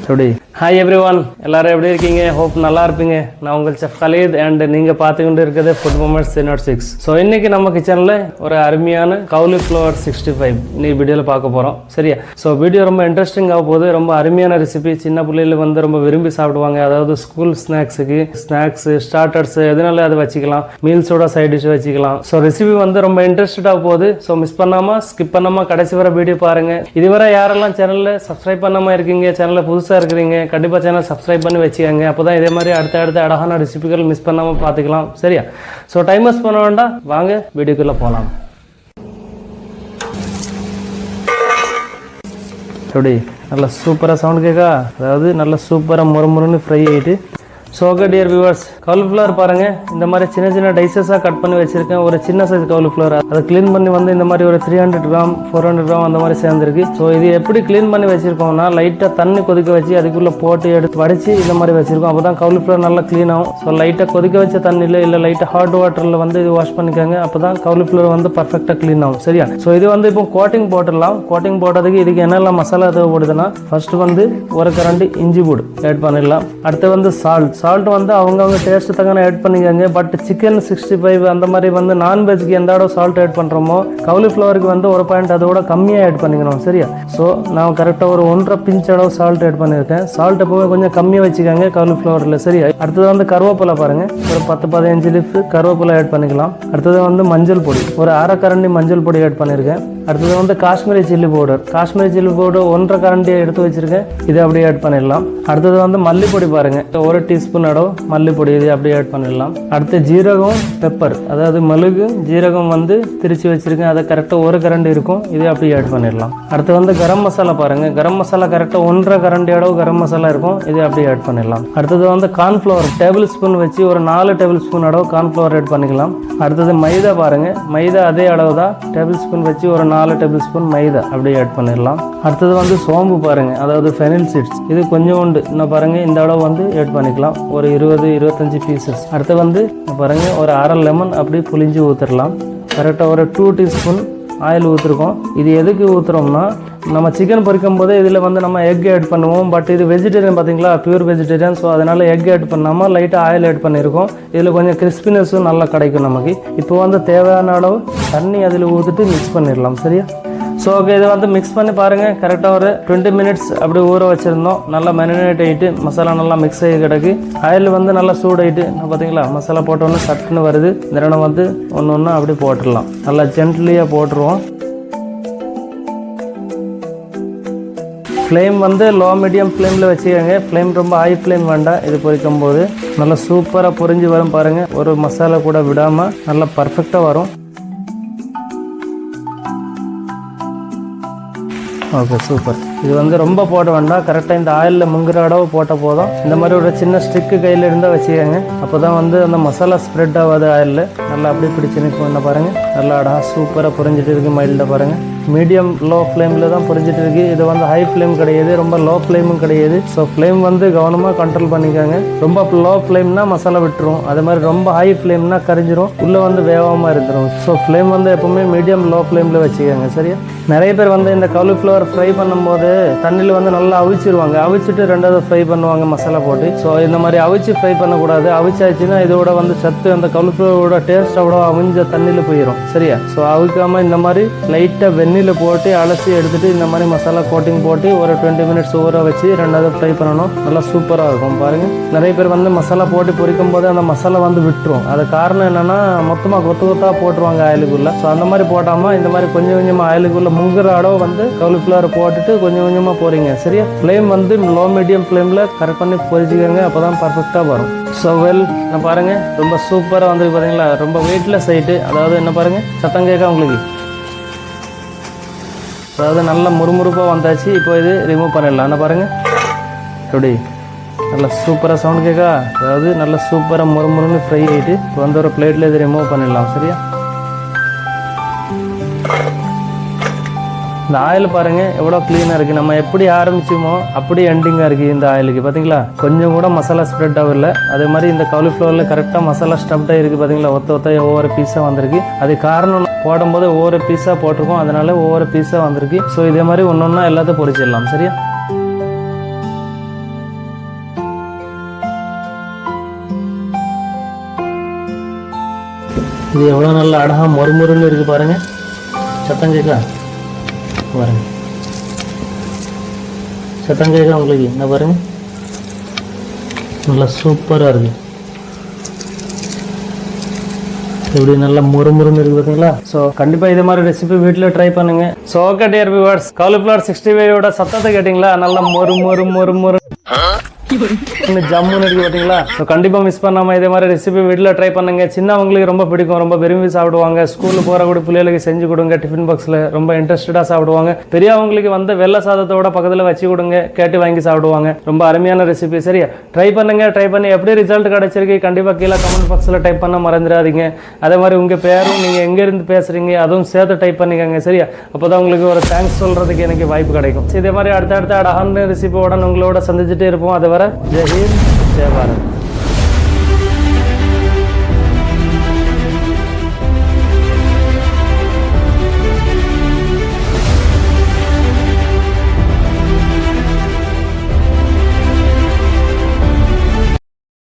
எப்படி hi every one, எல்லாரும் எப்படி இருக்கீங்க? ஹோப் நல்லா இருப்பீங்க. நான் உங்கள் செஃப் கலீத் அண்ட் நீங்கள் பார்த்துக்கிட்டு இருக்கிறது ஃபுட் மூமெண்ட்ஸ் 306. ஸோ இன்னைக்கு நம்ம கிச்சனில் ஒரு அருமையான காலிஃப்ளவர் 65 இன்னைக்கு வீடியோவில் பார்க்க போகிறோம். சரியா? ஸோ வீடியோ ரொம்ப இன்ட்ரெஸ்டிங்காக போகுது. ரொம்ப அருமையான ரெசிபி. சின்ன பிள்ளைகள் வந்து ரொம்ப விரும்பி சாப்பிடுவாங்க. அதாவது ஸ்கூல் ஸ்நாக்ஸ் ஸ்டார்டர்ஸ் எதனால அதை வச்சுக்கலாம், மீல்ஸோட சைட் டிஷ் வச்சுக்கலாம். ஸோ ரெசிபி வந்து ரொம்ப இன்ட்ரெஸ்டடாக போகுது. ஸோ மிஸ் பண்ணாமல் ஸ்கிப் பண்ணாமல் கடைசி வர வீடியோ பாருங்கள். இதுவரை யாரெல்லாம் சேனலில் சப்ஸ்கிரைப் பண்ணாமல் இருக்கீங்க, சேனலில் புதுசாக இருக்கிறீங்க, கண்டிப்பாக சேனல் சப்ஸ்கிரைப் பண்ணி வச்சுக்கோங்க. அப்போ தான் இதே மாதிரி அடுத்த அழகான ரெசிபிகள் மிஸ் பண்ணாமல் பார்த்துக்கலாம். சரியா? ஸோ டைம் வேஸ்ட் பண்ண வேண்டாம், வாங்க வீடியோக்குள்ளே போகலாம். எப்படி நல்லா சூப்பராக சவுண்ட் கேட்கா? அதாவது நல்லா சூப்பராக முறுமுறுன்னு ஃப்ரை ஆகிட்டு. So okay dear viewers, cauliflower பாருங்கள், இந்த மாதிரி சின்ன சின்ன டைசஸாக கட் பண்ணி வச்சுருக்கேன். ஒரு சின்ன சைஸ் காலிஃப்ளவர் அதை க்ளீன் பண்ணி வந்து இந்த மாதிரி ஒரு 300 கிராம் 400 கிராம் அந்த மாதிரி சேர்ந்துருக்கு. ஸோ இது எப்படி க்ளீன் பண்ணி வச்சுருக்கோம்னா, லைட்டாக தண்ணி கொதிக்க வச்சு அதுக்குள்ளே போட்டு எடுத்து வடித்து இந்த மாதிரி வச்சுருக்கோம். அப்போ தான் காலிஃப்ளவர் நல்லா க்ளீன் ஆகும். ஸோ லைட்டாக கொதிக்க வச்ச தண்ணியில் இல்லை லைட்டாக ஹாட் வாட்டரில் வந்து இது வாஷ் பண்ணிக்கோங்க. அப்போ தான் காலிஃப்ளவர் வந்து பர்ஃபெக்டாக க்ளீன் ஆகும். சரியா? ஸோ இது வந்து இப்போ கோட்டிங் போட்டுடலாம். கோட்டிங் போட்டதுக்கு இதுக்கு என்னெல்லாம் மசாலா தேவைப்படுதுன்னா, ஃபர்ஸ்ட் வந்து ஒரு கரண்டி இஞ்சி பூடு ஆட் பண்ணிடலாம். அடுத்து வந்து சால்ட் வந்து அவங்கவுங்க டேஸ்ட் தக்கான ஆட் பண்ணிக்கோங்க. பட் சிக்கன் 65 அந்த மாதிரி வந்து நான்வெஜ்க்கு எந்த அளவு சால்ட் ஆட் பண்ணுறோமோ, காலிஃப்ளவருக்கு வந்து ஒரு பாயிண்ட் அதோட கம்மியாக ஆட் பண்ணிக்கணும். சரியா? ஸோ நான் கரெக்டாக ஒரு 1.5 பிஞ்ச் அளவு சால்ட் ஆட் பண்ணியிருக்கேன். சால்ட் எப்பவுமே கொஞ்சம் கம்மியாக வச்சுக்கோங்க காலிஃப்ளவரில். சரியா? அடுத்தது வந்து கருவேப்பிலை பாருங்கள், ஒரு 10-15 லீஃப் கருவேப்பிலை ஆட் பண்ணிக்கலாம். அடுத்தது வந்து மஞ்சள் பொடி, ஒரு அரை கரண்டி மஞ்சள் பொடி ஆட் பண்ணியிருக்கேன். அடுத்தது வந்து காஷ்மீரி சில்லி பவுடர் 1.5 கரண்டியை எடுத்து வச்சிருக்கேன். இதை அப்படியே ஆட் பண்ணிடலாம். அடுத்தது வந்து மல்லிப்பொடி பாருங்க, 1 டீஸ்பூன் அளவு மல்லிப்பொடி, இதை அப்படியே ஆட் பண்ணிடலாம். அடுத்து ஜீரகம் பெப்பர், அதாவது மிளகு ஜீரகம் வந்து திரிச்சு வச்சிருக்கேன். அதை கரெக்டாக 1 கரண்டி இருக்கும், இதை அப்படியே ஆட் பண்ணிடலாம். அடுத்து வந்து கரம் மசாலா பாருங்க, கரம் மசாலா கரெக்டாக 1.5 கரண்டி அளவு கரம் மசாலா இருக்கும், இதை அப்படியே ஆட் பண்ணிடலாம். அடுத்தது வந்து கார்ன்ஃப்ளவர் டேபிள் ஸ்பூன் வச்சு ஒரு 4 டேபிள் ஸ்பூன் அளவு கார்ன்ஃப்ளவர் ஆட் பண்ணிக்கலாம். அடுத்தது மைதா பாருங்க, மைதா அதே அளவு தான், டேபிள் ஸ்பூன் வச்சு ஒரு 4 டேபிள் ஸ்பூன் மைதா அப்படியே ஆட் பண்ணிடலாம். அடுத்தது வந்து சோம்பு பாருங்க, அதாவது ஃபெனில் சீட்ஸ், இது கொஞ்சம் உண்டு இன்னும் பாருங்க, இந்த அளவு வந்து ஆட் பண்ணிக்கலாம், ஒரு 20-25 பீசஸ். அடுத்து வந்து பாருங்க ஒரு அரை லெமன் அப்படி புளிஞ்சு ஊற்றிடலாம். கரெக்டாக ஒரு 2 டீஸ்பூன் ஆயில் ஊற்றிருக்கோம். இது எதுக்கு ஊற்றுறோம்னா, நம்ம சிக்கன் பொரிக்கும் போது இதில் வந்து நம்ம எக் ஆட் பண்ணுவோம். பட் இது வெஜிடேரியன் பார்த்தீங்களா, பியூர் வெஜிடேரியன். ஸோ அதனால் எக் ஆட் பண்ணாமல் லைட்டாக ஆயில் ஆட் பண்ணியிருக்கோம். இதில் கொஞ்சம் கிறிஸ்பினஸும் நல்லா கிடைக்கும் நமக்கு. இப்போ வந்து தேவையான அளவு தண்ணி அதில் ஊற்றிட்டு மிக்ஸ் பண்ணிடலாம். சரியா? ஸோ ஓகே, இதை வந்து மிக்ஸ் பண்ணி பாருங்கள். கரெக்டாக ஒரு 20 மினிட்ஸ் அப்படி ஊற வச்சுருந்தோம். நல்லா மேரினேட் ஆகிட்டு மசாலா நல்லா மிக்ஸ் ஆகி கிடக்கு. ஆயில் வந்து நல்லா சூடாகிட்டு பார்த்தீங்களா, மசாலா போட்டோன்னே சட்டுன்னு வருது. இந்த இடம் வந்து ஒன்று அப்படி போட்டுடலாம். நல்லா ஜென்ட்லியாக போட்டுருவோம். ஃப்ளேம் வந்து லோ மீடியம் ஃப்ளேமில் வச்சுக்கோங்க. ஃப்ளேம் ரொம்ப ஹை ஃப்ளேம் வேண்டாம். இது பொரிக்கும் போது நல்லா சூப்பராக பொரிஞ்சு வரும் பாருங்கள். ஒரு மசாலா கூட விடாமல் நல்லா பர்ஃபெக்டாக வரும். Okay, super. இது வந்து ரொம்ப போட வேண்டாம், கரெக்டாக இந்த ஆயிலில் முங்குற அளவு போட்ட போதும். இந்த மாதிரி ஒரு சின்ன ஸ்டிக்கு கையில் இருந்தால் வச்சுக்கோங்க. அப்போ தான் வந்து அந்த மசாலா ஸ்ப்ரெட் ஆகாது ஆயிலில். நல்லா அப்படியே பிடிச்சி நிற்கும் பாருங்கள். நல்லா அடா சூப்பராக புரிஞ்சிட்டு இருக்கு. மைல்டாக பாருங்கள், மீடியம் லோ ஃப்ளேமில் தான் புரிஞ்சிட்டு இருக்கு. இது வந்து ஹை ஃப்ளேம் கிடையாது, ரொம்ப லோ ஃப்ளேமும் கிடையாது. ஸோ ஃப்ளேம் வந்து கவனமாக கண்ட்ரோல் பண்ணிக்கோங்க. ரொம்ப லோ ஃப்ளேம்னா மசாலா விட்டுரும், அதே மாதிரி ரொம்ப ஹை ஃப்ளேம்னா கரிஞ்சிரும், உள்ளே வந்து வேகாமல் இருந்துடும். ஸோ ஃப்ளேம் வந்து எப்பவுமே மீடியம் லோ ஃப்ளேமில் வச்சுக்கோங்க. சரியா? நிறைய பேர் வந்து இந்த காலிஃப்ளவர் ஃப்ரை பண்ணும்போது தண்ணியில் வந்து நல்லா அவிச்சிருவாங்க. அவிச்சிட்டு ரெண்டாவது ஃப்ரை பண்ணுவாங்க மசாலா போட்டு. ஸோ இந்த மாதிரி அவிச்சு ஃப்ரை பண்ணக்கூடாது. அவிச்சாச்சுன்னா இதோட வந்து சத்து அந்த காலிஃப்ளவரோட டேஸ்ட்டோட அவிஞ்ச தண்ணியில் போயிடும். சரியா? ஸோ அவிக்காமல் இந்த மாதிரி லைட்டாக வெந்நில போட்டு அலசி எடுத்துட்டு இந்த மாதிரி மசாலா கோட்டிங் போட்டு ஒரு 20 மினிட்ஸ் ஊற வச்சு ரெண்டாவது ஃப்ரை பண்ணணும். நல்லா சூப்பராக இருக்கும் பாருங்கள். நிறைய பேர் வந்து மசாலா போட்டு பொரிக்கும் போது அந்த மசாலா வந்து விட்டுரும். அது காரணம் என்னன்னா, மொத்தமாக கொத்தாக போட்டுருவாங்க ஆயிலுக்குள்ளே. ஸோ அந்த மாதிரி போட்டாமல் இந்த மாதிரி கொஞ்சம் கொஞ்சமாக ஆயிலுக்குள்ளே முங்குற அளவு வந்து காலிஃப்ளவர் போட்டுட்டு கொஞ்சம் கொஞ்சமாக போறீங்க. சரியா? ஃப்ளேம் வந்து லோ மீடியம் ஃப்ளேமில் கரெக்ட் பண்ணி பொரிச்சிக்கோங்க. அப்போ தான் பர்ஃபெக்டாக வரும். ஸோ நான் பாருங்கள் ரொம்ப சூப்பராக வந்து பார்த்தீங்களா, ரொம்ப வெயிட்லெஸ் ஆகிட்டு, அதாவது என்ன பாருங்கள், சத்தம் கேட்க உங்களுக்கு, அதாவது நல்லா முறுமுறுப்பாக வந்தாச்சு. இப்போ இது ரிமூவ் பண்ணிடலாம். என்ன பாருங்கள், எப்படி நல்லா சூப்பராக சவுண்ட் கேட்கா, அதாவது நல்லா சூப்பராக முறுமுறுன்னு ஃப்ரை ஆகிட்டு இப்போ வந்து ஒரு பிளேட்டில் இது ரிமூவ் பண்ணிடலாம். சரியா? இந்த ஆயில் பாருங்கள் எவ்வளோ க்ளீனாக இருக்குது. நம்ம எப்படி ஆரம்பிச்சோமோ அப்படி எண்டிங்காக இருக்குது இந்த ஆயிலுக்கு. பார்த்தீங்களா, கொஞ்சம் கூட மசாலா ஸ்ப்ரெட் ஆகல. அதே மாதிரி இந்த காலிஃப்ளவரில் கரெக்டாக மசாலா ஸ்டப்டாக இருக்குது. பார்த்தீங்களா, ஒத்த ஒவ்வொரு பீஸாக வந்திருக்கு. அது காரணம் போடும்போது ஒவ்வொரு பீஸாக போட்டிருக்கோம், அதனால 1 1 பீஸாக வந்திருக்கு. ஸோ இதே மாதிரி ஒன்று ஒன்றா எல்லாத்தையும் பொரிச்சிடலாம். சரியா? ஸோ ஓகே, இது வந்து ரொம்ப சூப்பராக வந்திருக்கு பார்த்தீங்களா, ரொம்ப வெயிட்லெஸ் ஆகிட்டு, அதாவது என்ன பாருங்கள், சத்தம் கேட்க உங்களுக்கு, இது எவ்வளோ நல்லா அழகாக மொறுமொறுன்னு இருக்குது பாருங்கள். சத்தம் கேட்கா பாருங்க, சத்தம் கேட்கா உங்களுக்கு என்ன பாருங்கள், நல்லா சூப்பராக இருக்குது. இப்படி நல்லா முறுமுறுன்னு இருக்குது பார்த்தீங்களா. ஸோ கண்டிப்பாக இதே மாதிரி ரெசிபி வீட்டில் ட்ரை பண்ணுங்க. So okay dear viewers, cauliflower 65 சத்தத்தை கேட்டிங்களா, நல்லா மொறு ஜம்முன்னு இருக்கு பார்த்தீங்களா. ஸோ கண்டிப்பாக மிஸ் பண்ணாமல் இதே மாதிரி ரெசிபி வீட்டில் ட்ரை பண்ணுங்க. சின்னவங்களுக்கு ரொம்ப பிடிக்கும், ரொம்ப விரும்பி சாப்பிடுவாங்க. ஸ்கூலில் போகிற பிள்ளைகளுக்கு செஞ்சு கொடுங்க, டிஃபன் பாக்ஸில் ரொம்ப இன்ட்ரெஸ்டடாக சாப்பிடுவாங்க. பெரியவங்களுக்கு வந்து வெள்ளை சாதத்தோட பக்கத்தில் வச்சு கொடுங்க, கேட்டு வாங்கி சாப்பிடுவாங்க. ரொம்ப அருமையான ரெசிபி. சரியா, ட்ரை பண்ணுங்க. ட்ரை பண்ணி எப்படி ரிசல்ட் கிடைச்சிருக்கு கண்டிப்பாக கீழே கமெண்ட் பாக்ஸில் டைப் பண்ண மறந்துடாதீங்க. அதே மாதிரி உங்கள் பேரும் நீங்கள் எங்கேருந்து பேசுகிறீங்க அதுவும் சேர்த்து டைப் பண்ணிக்கோங்க. சரியா, அப்போ தான் உங்களுக்கு ஒரு தேங்க்ஸ் சொல்கிறதுக்கு எனக்கு வாய்ப்பு கிடைக்கும். இதே மாதிரி அடுத்தடுத்த அழகான ரெசிபியோட உங்களோட சந்திச்சுட்டே இருப்போம். அது வர ஜெய் ஹிந்த், ஜெய் பாரத்.